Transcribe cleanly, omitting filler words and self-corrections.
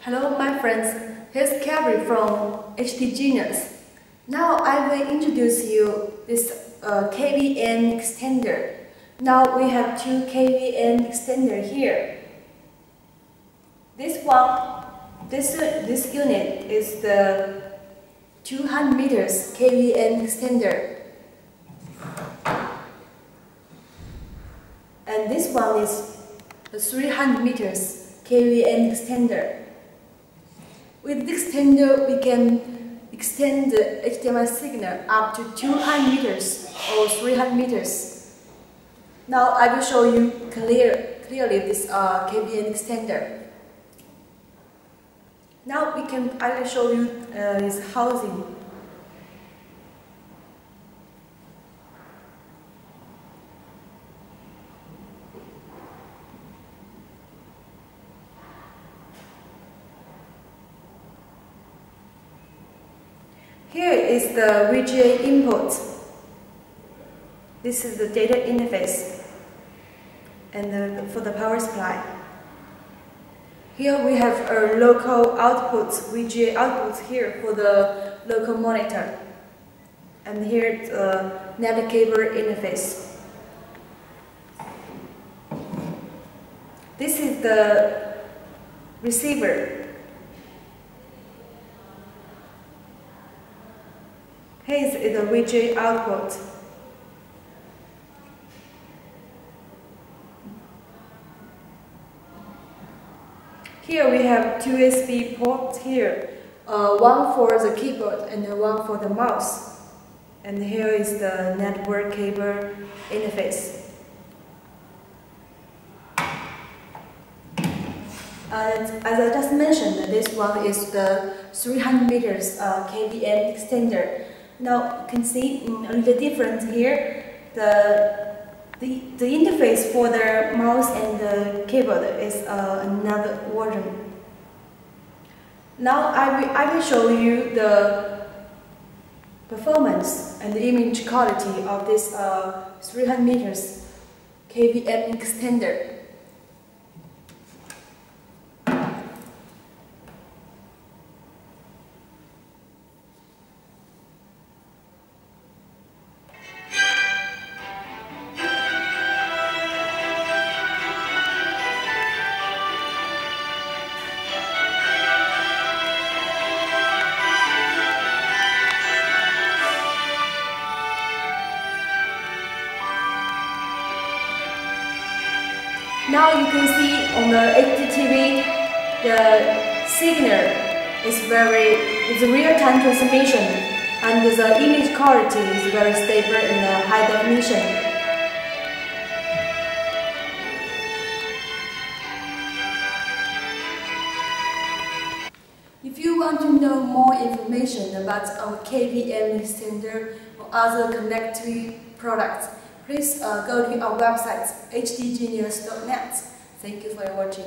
Hello my friends, here's Carrie from HD Genius. Now I will introduce you this KVM extender. Now we have two KVM extender here. This unit is the 200 meters KVM extender. And this one is the 300 meters KVM extender. With the extender, we can extend the HDMI signal up to 200 meters or 300 meters. Now I will show you clearly this KVM extender. Now I will show you its housing. Here is the VGA input. This is the data interface and for the power supply. Here we have a local output, VGA output here for the local monitor. And here the NAND cable interface. This is the receiver. Here is the VGA output. Here we have two USB ports here, one for the keyboard and one for the mouse. And here is the network cable interface. And as I just mentioned, this one is the 300 meters KVM extender. Now you can see a little difference here. The interface for the mouse and the keyboard is another version. Now I will show you the performance and the image quality of this 300 meters KVM extender. Now you can see on the HDTV, the signal is it's real-time transmission, and the image quality is very stable and high definition. If you want to know more information about our KVM extender or other connectivity products, please go to our website hdgenius.net. Thank you for watching.